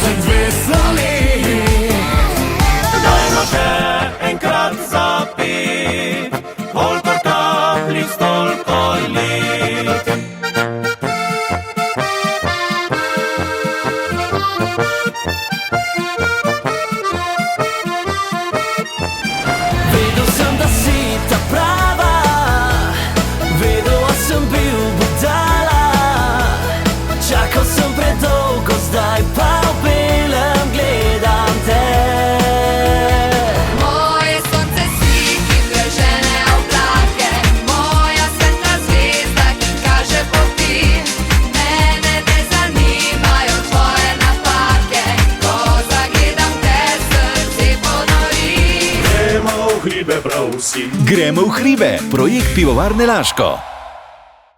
Sem veseli. Dajmo še enkrat zapet, kolikor kapljic, toliko let. Vedel sem, da si ta prava, vedel sem bil budala. Čakal sem predolgo, zdaj pa v belem gledam te. Moje sonce si, ki prežene oblake, moja svetla zvezda, ki kaže poti. Mene ne zanimajo tvoje napake, ko zagledam te, srce ponori. Gremo v hribe prav vsi. Gremo v hribe, projekt Pivovarne Laško.